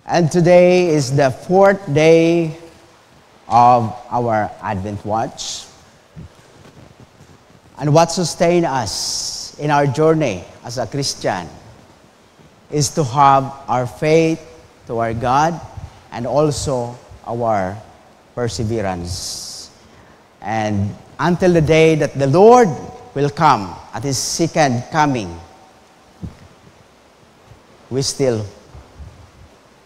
And today is the 4th day of our Advent watch. And what sustains us in our journey as a Christian is to have our faith to our God and also our perseverance. And until the day that the Lord will come at His second coming, we still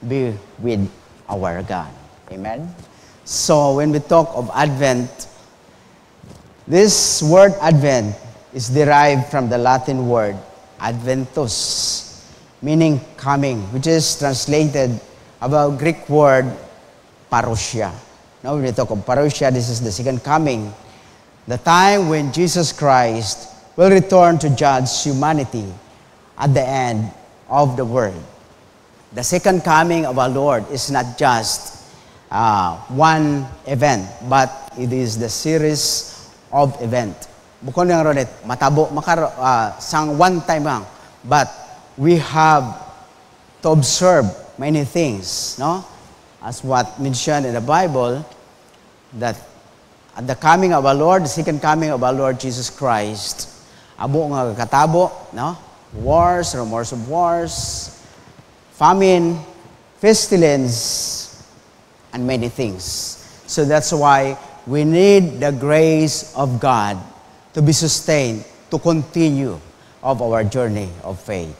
be with our God. Amen? So when we talk of Advent, this word Advent is derived from the Latin word Adventus, meaning coming, which is translated of a Greek word parousia. Now when we talk of parousia, this is the second coming, the time when Jesus Christ will return to judge humanity at the end of the world. The second coming of our Lord is not just one event, but it is the series of event. Bukod nga ron matabo sang one time lang, but we have to observe many things, no? As what mentioned in the Bible, that at the coming of our Lord, the second coming of our Lord Jesus Christ, abo nga katabo, no? Wars, rumors of wars, famine, pestilence, and many things. So that's why we need the grace of God to be sustained, to continue of our journey of faith.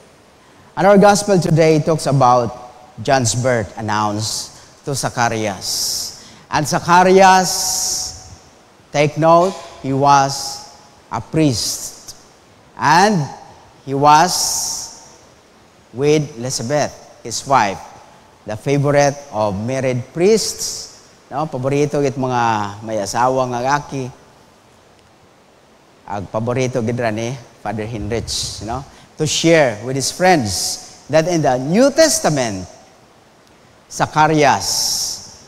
And our gospel today talks about John's birth announced to Zacharias. And Zacharias, take note, he was a priest. And he was with Elizabeth, his wife, the favorite of married priests. No, paborito git mga may asawa nga aki. Ag paborito gid ra ni Father Heinrich, to share with his friends that in the New Testament, Zacharias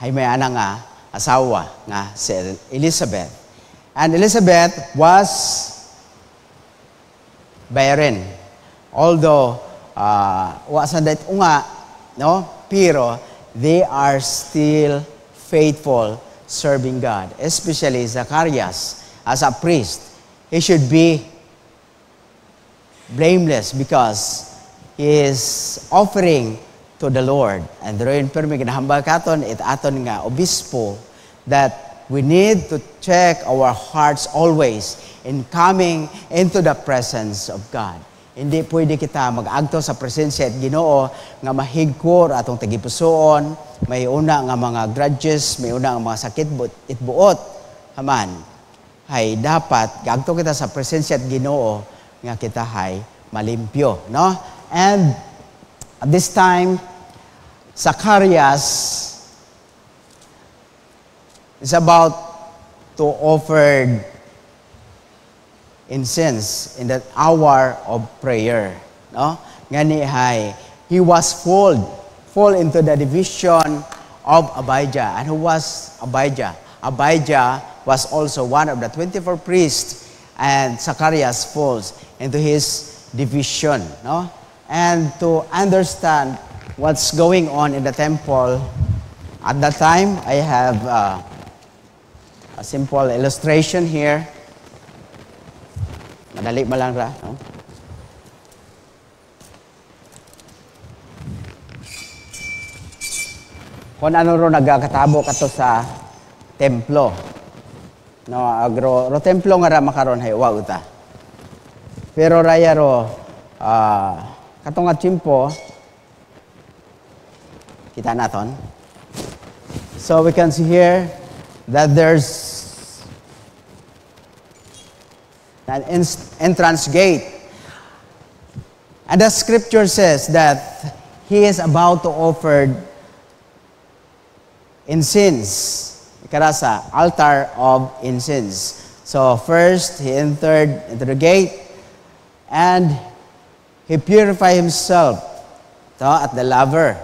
ay may ana nga asawa nga si Elizabeth. And Elizabeth was barren. Although wasan dat unga, no? Pero they are still faithful serving God. Especially Zacharias as a priest. He should be blameless because he is offering to the Lord. And rin permi ginahambal katon it aton nga obispo that we need to check our hearts always in coming into the presence of God. Hindi pwede kita mag-agto sa presensya at Ginoo nga mahigkor atong tagipusoon, may una nga mga grudges, may una nga mga sakit itbuot. Haman, hay dapat gagto kita sa presensya at Ginoo nga kita hay malimpyo, no? And at this time, Zacharias is about to offer incense in that hour of prayer, no? Ngani hay he was fall into the division of Abijah. And who was Abijah? Abijah was also one of the 24 priests, and Zacharias falls into his division, no? And to understand what's going on in the temple at that time, I have a simple illustration here. Madali ba lang ra, no? Kung ano ro nagkatabo kato sa templo. No, ro templo nga ra makaron hay wa uta. Pero raya ro katong nga timpo kita naton. So we can see here that there's an entrance gate. And the scripture says that he is about to offer incense, karasa, altar of incense. So first, he entered into the gate and he purified himself at the laver.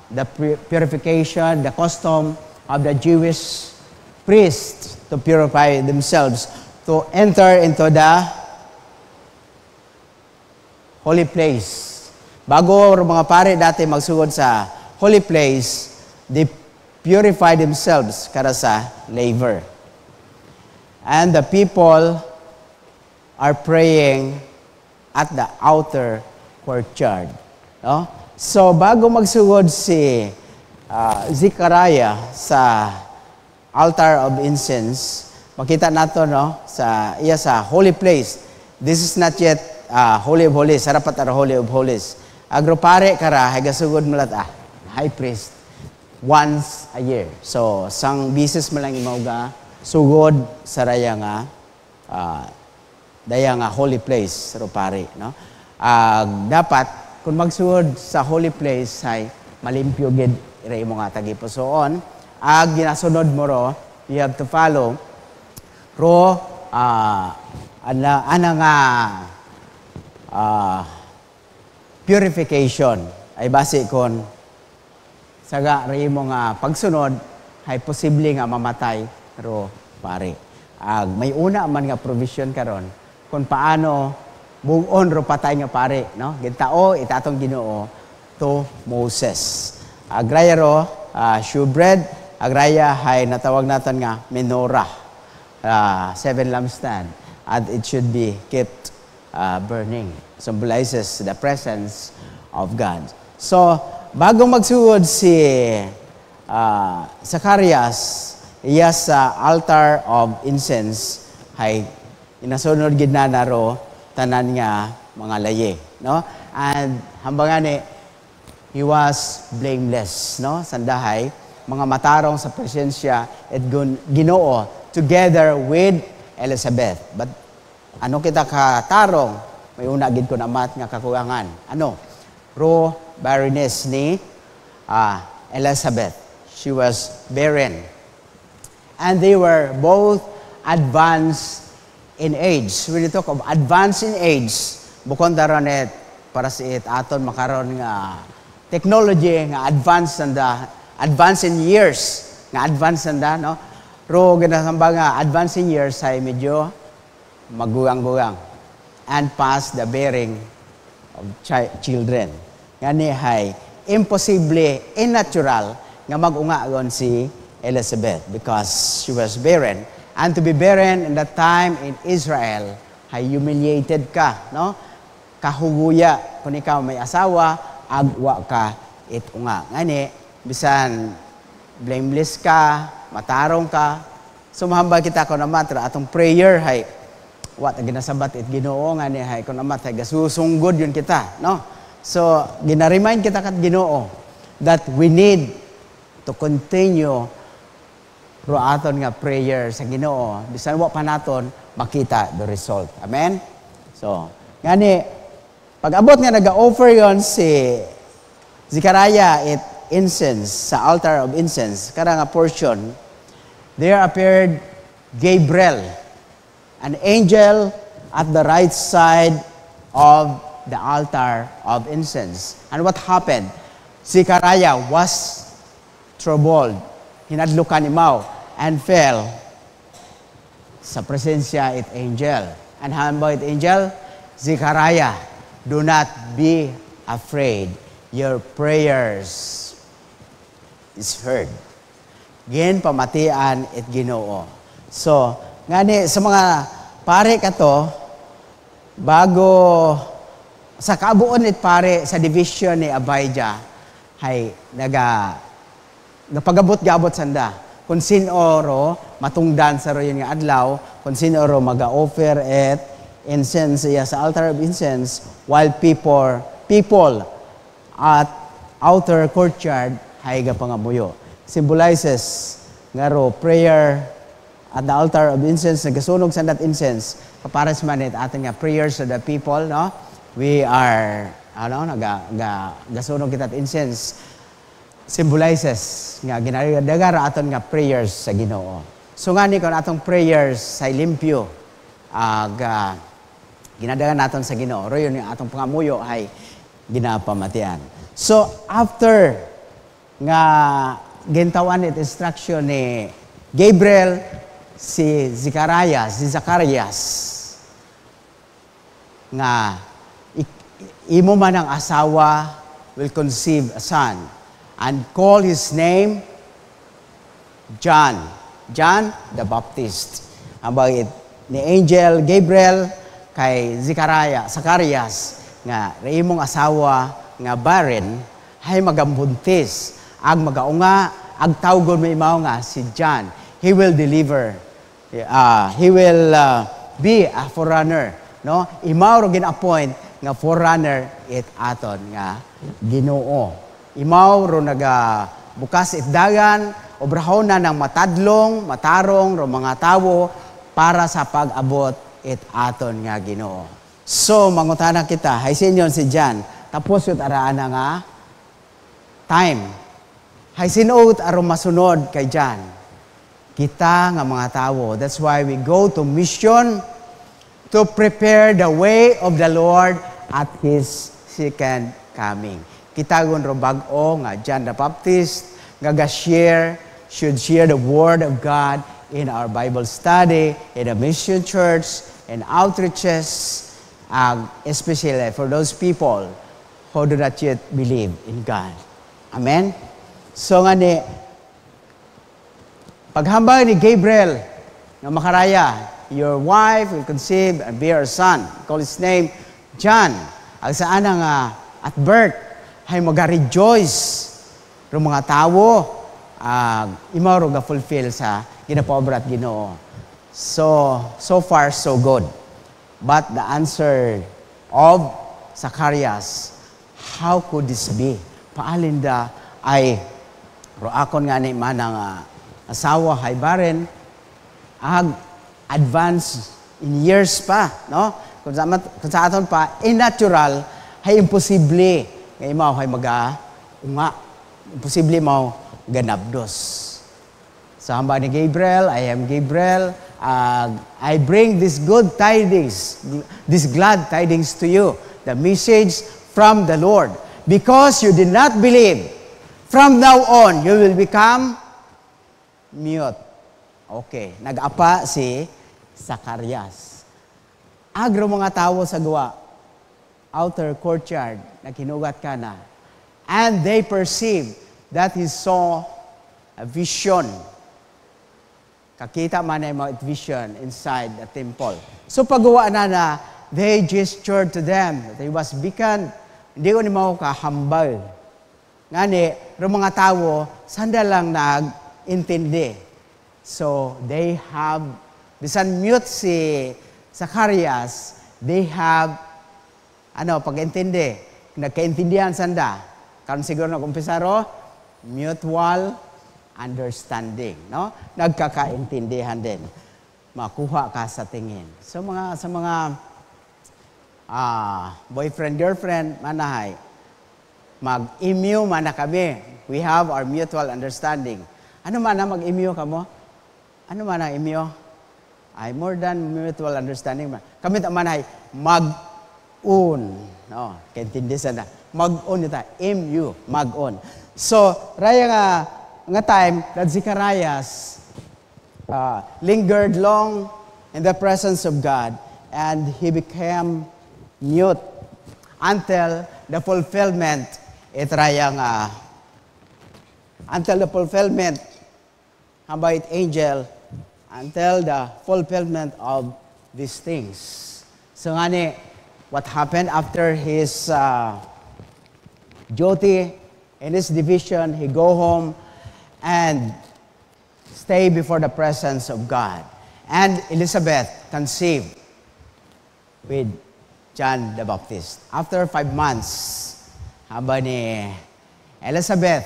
The purification, the custom of the Jewish priests to purify themselves to enter into the holy place. Bago mga pare dati magsugod sa holy place, they purify themselves kada sa laver. And the people are praying at the outer courtyard. No? So, bago magsugod si Zechariah sa altar of incense, makita nato no sa holy place. This is not yet holy of holies, harapat ar holy of holies. Agropare kara hagasugod malata high priest once a year. So sang bisis man lang imaw ga sugod sa raya nga daya nga holy place ropare no. Dapat kung magsugod sa holy place ay malimpyo gid ira imo nga tagipusoon. Ginasunod mo ro, you have to follow ro ana nga purification ay base kon saga ri mo nga pagsunod ay posible nga mamatay ro pare. May una man nga provision karon kung paano bugon ro patay nga pare no. Gintao itatong Ginoo to Moses. Agraya ro shewbread, agraya hay natawag naton nga menorah, 7 lampstand, and it should be kept burning. Symbolizes the presence of God. So, bago magsugod si Zacharias, iya sa altar of incense, ay inasunod gid na naro tanan nga mga laye, no? And hambangani he was blameless, no? Sandahay mga matarong sa presensya at Ginoo together with Elizabeth. But ano kita katarong? May una gid ko namat nga kakulangan. Ano? Ro barrenness ni Elizabeth. She was barren. And they were both advanced in age. When you talk of advanced in age, bukod daron para sa aton makaron nga technology nga advanced in years, nga advanced no? Ro ginasamba nga advanced in years ay medyo magugang-gugang and past the bearing of children. Ngani hay imposible, unnatural nga magungaon si Elizabeth because she was barren. And to be barren in that time in Israel, hay humiliated ka, no? Kahuguya kung ikaw may asawa, agwa ka itunga. Ngani bisan blameless ka, matarong ka, sumahambal kita ko na matra atong prayer hay what ginasabat it Ginoo nga ni hay kun amat hay gasusunggod yun kita, no? So gina-remind kita kat Ginoo that we need to continue ro aton nga prayer sa Ginoo bisan wa pa naton makita the result. Amen. So ngani pag abot nga naga-offer yon si Zechariah it incense sa altar of incense kada nga portion, there appeared Gabriel, an angel at the right side of the altar of incense. And what happened? Zechariah was troubled. Hinadlukan imaw and fell sa presensya it angel. And how about it angel? Zechariah, do not be afraid. Your prayers is heard. Gin pamatian it Ginoo. So, ngani sa mga pare kato bago sa kabuon it pare sa division ni Abijah hay nagapagabot-gabot sanda kung sino ro matungdan sa royon nga adlaw, kung sino ro maga-offer et incense sa altar of incense while people at outer courtyard hay gapangamuyo. Symbolizes nga ro prayer at the altar of incense, nagasunog sa that incense, kapares man it atin nga prayers of the people, no? We are, nagasunog kita at incense, symbolizes nga ginadagara aton nga prayers sa Ginoo. So nga ni kon atong prayers sa limpyo, ginadagan naton sa Ginoo, ro yun yung atong pangamuyo ay ginapamatian. So after nga gintawan it instruction ni Gabriel, si Zacharias nga imo man ang asawa will conceive a son and call his name John. John the Baptist. Ambag ni Angel Gabriel kay Zacarias nga imong asawa nga barren hay magambuntis ag magaunga ag tawgon mo imaw nga si John. He will deliver. He will be a forerunner, no? Imaw ro gin-appoint nga forerunner it aton nga Ginoo. Imaw ro bukas itdagan obrahon na ng matadlong, matarong ro mga tawo para sa pag-abot it aton nga Ginoo. So mangutana kita, hay sinyon si John, tapos yun araan na nga time. Hay sinuot aron masunod kay John. Kita nga mga tawo. That's why we go to mission to prepare the way of the Lord at His second coming. Kita gon ro bag-o nga John the Baptist nga should share the Word of God in our Bible study, in a mission church, and outreaches, especially for those people who do not yet believe in God. Amen? So nga ni, paghambang ni Gabriel nga makaraya, your wife will conceive and bear a son. Call his name John. Ang saan nga at birth, ay mag-rejoice ro mga tawo, imaw ro ga-fulfill sa ginapaobra at Ginoo. So far, so good. But the answer of Zacarias, how could this be? Paalinda ay ro akon nga ni manang asawa hay barren ag advance in years pa, no? Kung sa aton pa natural hay imposible nga imaw hay unga, imposible mo ganabdos. Sa hamba ni Gabriel, I am Gabriel, I bring this good tidings, this glad tidings to you, the message from the Lord. Because you did not believe, from now on, you will become mute. Okay, nag-apa si Zacarias. Agro mga tawo sa gawa, outer courtyard, na kinugat ka na. And they perceived that he saw a vision. Kakita man ay mga vision inside the temple. So paggawa na, they gestured to them that he was beacon. Hindi ko ni mo kahambal. Ngani, mga tawo, sanda lang nag-intindi. So, they have, bisan mute si Zacarias, they have, pag-intindi, nagkaintindihan sanda. Karon siguro nag-umpisaro, mutual understanding, no? Nagkakaintindihan din. Makuha ka sa tingin. So, sa mga boyfriend, girlfriend, manahay, mag-immune man na kami. We have our mutual understanding. Ano man na mag-immune ka mo? Ano man ang immune? Ay, more than mutual understanding man. Kami man ay mag-un. No, kaintindi sana. Mag-un ita. M-U, mag-un. So, raya nga time that Zacarias lingered long in the presence of God and he became mute until the fulfillment until the fulfillment about angel until the fulfillment of these things. So ngani, what happened after his duty in his division, he go home and stay before the presence of God. And Elizabeth conceived with John the Baptist. After 5 months, haba ni Elizabeth,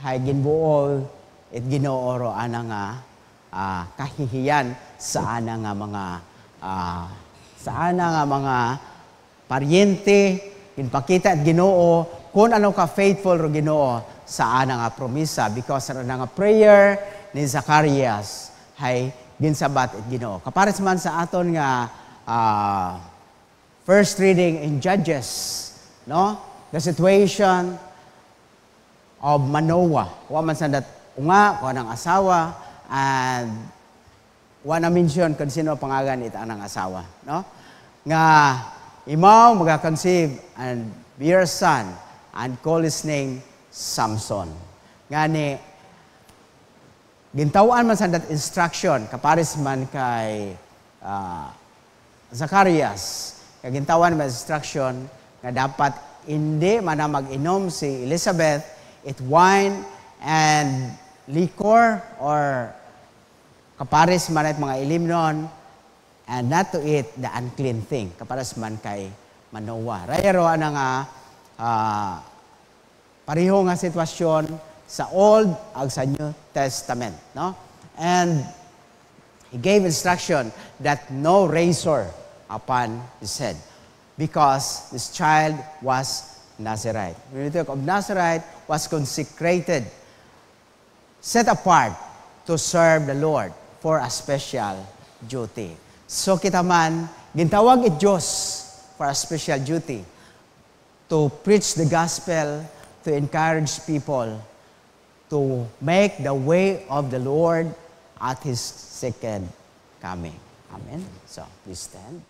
hay ginbuol, it ginooro ana nga kahihiyan sa ana nga mga paryente, ginpakita at Ginoo kung ano ka faithful ro Ginoo sa ana nga promisa because ana nga prayer ni Zacarias hay ginsabat at Ginoo. Kapares man sa aton nga first reading in Judges, no? The situation of Manoah. Wa man sandat unga, kuha ng asawa, and wa na mention kung sino pangalan ita ng asawa, no? Nga imaw magaconceive and bear a son and call his name Samson. Ngani, gintawan man sa that instruction, kaparis man kay Zacarias, kagintawan man instruction na dapat hindi man na mag-inom si Elizabeth it wine and liquor or kaparis man at mga ilimnon and not to eat the unclean thing. Kaparis man kay Manoah. Rayero ana nga pareho nga sitwasyon sa Old ag sa New Testament, no? And he gave instruction that no razor upon his head because this child was Nazarite. When we talk of Nazarite, was consecrated, set apart to serve the Lord for a special duty. So kita man, gintawag it Diyos for a special duty to preach the gospel, to encourage people to make the way of the Lord at His second coming. Amen. So, please stand.